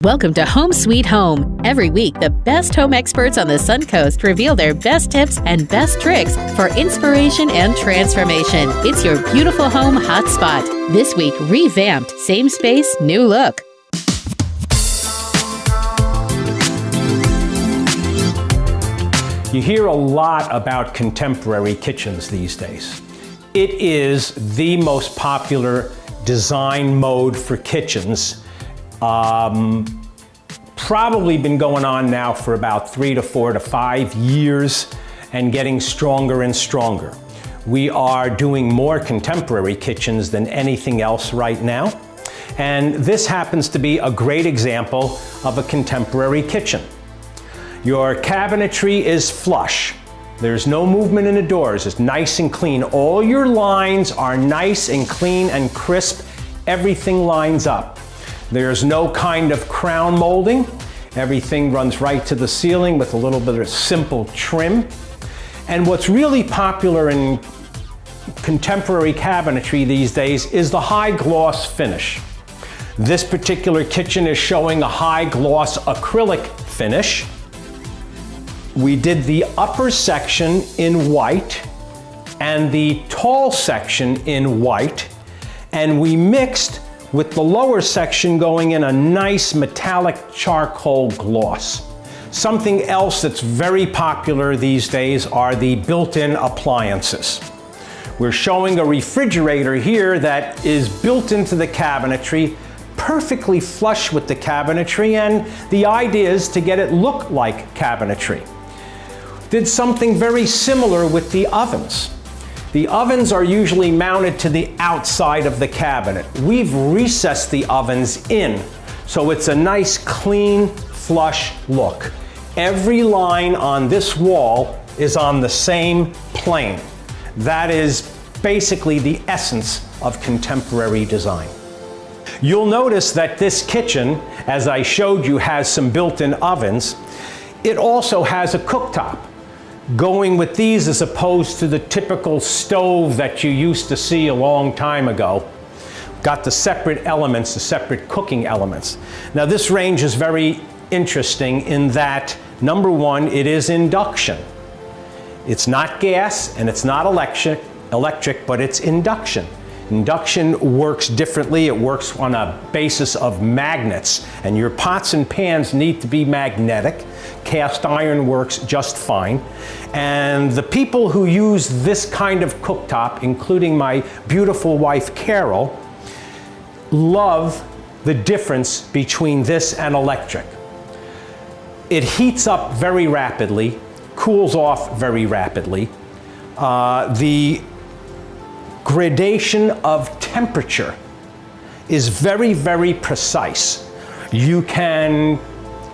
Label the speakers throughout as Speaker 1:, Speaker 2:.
Speaker 1: Welcome to Home Sweet Home. Every week, the best home experts on the Suncoast reveal their best tips and best tricks for inspiration and transformation. It's your beautiful home hotspot. This week, Revamped. Same space, new look.
Speaker 2: You hear a lot about contemporary kitchens these days. It is the most popular design mode for kitchens. Probably been going on now for about 3 to 4 to 5 years and getting stronger and stronger. We are doing more contemporary kitchens than anything else right now. And this happens to be a great example of a contemporary kitchen. Your cabinetry is flush. There's no movement in the doors. It's nice and clean. All your lines are nice and clean and crisp. Everything lines up. There's no kind of crown molding. Everything runs right to the ceiling with a little bit of simple trim. And what's really popular in contemporary cabinetry these days is the high gloss finish. This particular kitchen is showing a high gloss acrylic finish. We did the upper section in white and the tall section in white, and we mixed with the lower section going in a nice metallic charcoal gloss. Something else that's very popular these days are the built-in appliances. We're showing a refrigerator here that is built into the cabinetry, perfectly flush with the cabinetry, and the idea is to get it look like cabinetry. Did something very similar with the ovens. The ovens are usually mounted to the outside of the cabinet. We've recessed the ovens in, so it's a nice, clean, flush look. Every line on this wall is on the same plane. That is basically the essence of contemporary design. You'll notice that this kitchen, as I showed you, has some built-in ovens. It also has a cooktop. Going with these as opposed to the typical stove that you used to see a long time ago. Got the separate elements, the separate cooking elements. Now this range is very interesting in that, number one, it is induction. It's not gas and it's not electric, but it's induction. Induction works differently. It works on a basis of magnets, and your pots and pans need to be magnetic. Cast iron works just fine. And the people who use this kind of cooktop, including my beautiful wife Carol, love the difference between this and electric. It heats up very rapidly, cools off very rapidly. The gradation of temperature is very, very precise. You can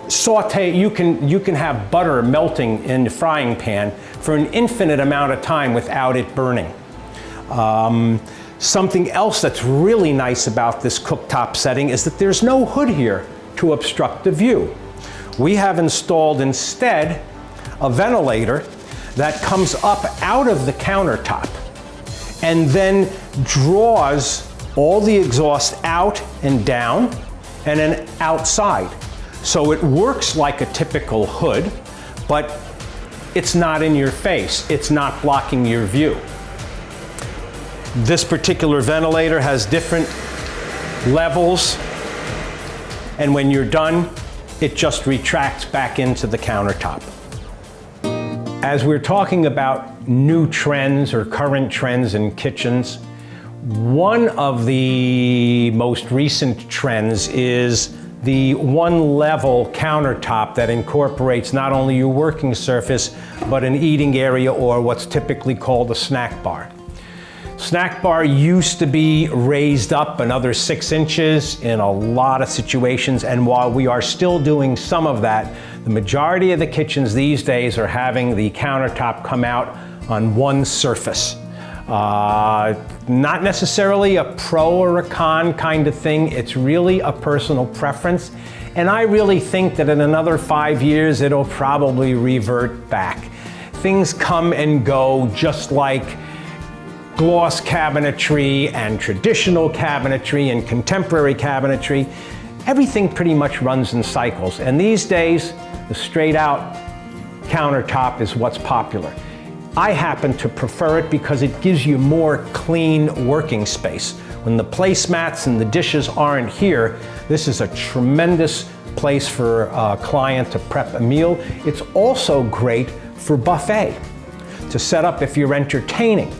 Speaker 2: saute, you can have butter melting in the frying pan for an infinite amount of time without it burning. Something else that's really nice about this cooktop setting is that there's no hood here to obstruct the view. We have installed instead a ventilator that comes up out of the countertop and then draws all the exhaust out and down and then outside. So it works like a typical hood, but it's not in your face. It's not blocking your view. This particular ventilator has different levels, and when you're done, it just retracts back into the countertop. As we're talking about new trends or current trends in kitchens, one of the most recent trends is the one-level countertop that incorporates not only your working surface, but an eating area or what's typically called a snack bar. Snack bar used to be raised up another 6 inches in a lot of situations, and while we are still doing some of that, the majority of the kitchens these days are having the countertop come out on one surface. Not necessarily a pro or a con kind of thing. It's really a personal preference. And I really think that in another 5 years, it'll probably revert back. Things come and go, just like gloss cabinetry and traditional cabinetry and contemporary cabinetry. Everything pretty much runs in cycles, and these days, the straight out countertop is what's popular. I happen to prefer it because it gives you more clean working space. When the placemats and the dishes aren't here, this is a tremendous place for a client to prep a meal. It's also great for buffet, to set up if you're entertaining.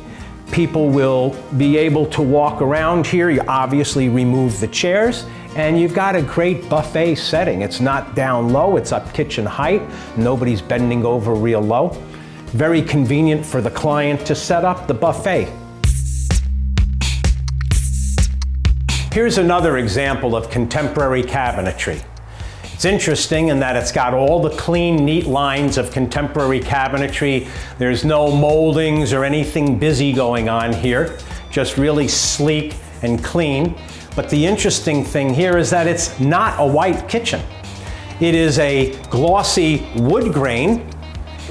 Speaker 2: People will be able to walk around here. You obviously remove the chairs, and you've got a great buffet setting. It's not down low, it's up kitchen height. Nobody's bending over real low. Very convenient for the client to set up the buffet. Here's another example of contemporary cabinetry. It's interesting in that it's got all the clean, neat lines of contemporary cabinetry. There's no moldings or anything busy going on here, just really sleek and clean. But the interesting thing here is that it's not a white kitchen. It is a glossy wood grain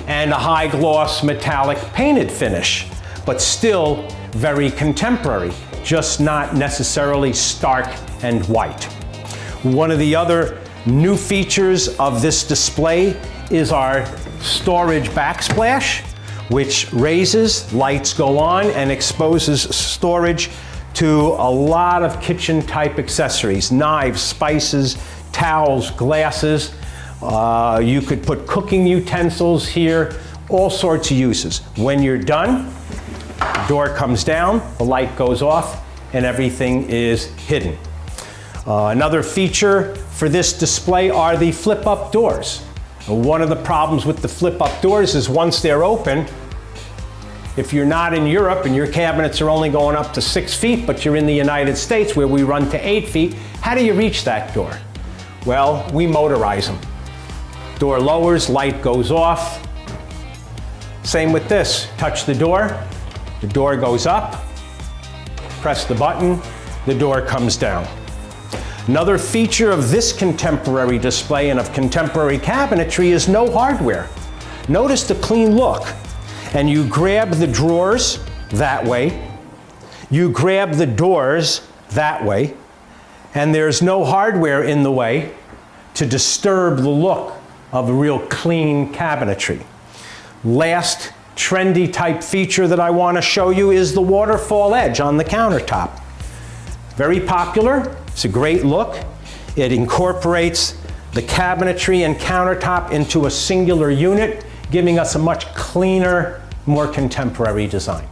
Speaker 2: and a high gloss metallic painted finish, but still very contemporary, just not necessarily stark and white. One of the other new features of this display is our storage backsplash, which raises, lights go on, and exposes storage to a lot of kitchen type accessories, knives, spices, towels, glasses. You could put cooking utensils here, all sorts of uses. When you're done, the door comes down, the light goes off, and everything is hidden. Another feature for this display are the flip-up doors. One of the problems with the flip-up doors is once they're open, if you're not in Europe and your cabinets are only going up to 6 feet, but you're in the United States where we run to 8 feet, how do you reach that door? Well, we motorize them. Door lowers, light goes off. Same with this. Touch the door goes up, press the button, the door comes down. Another feature of this contemporary display and of contemporary cabinetry is no hardware. Notice the clean look. And you grab the drawers that way, you grab the doors that way, and there's no hardware in the way to disturb the look of a real clean cabinetry. Last trendy type feature that I want to show you is the waterfall edge on the countertop. Very popular, it's a great look. It incorporates the cabinetry and countertop into a singular unit, giving us a much cleaner, more contemporary design.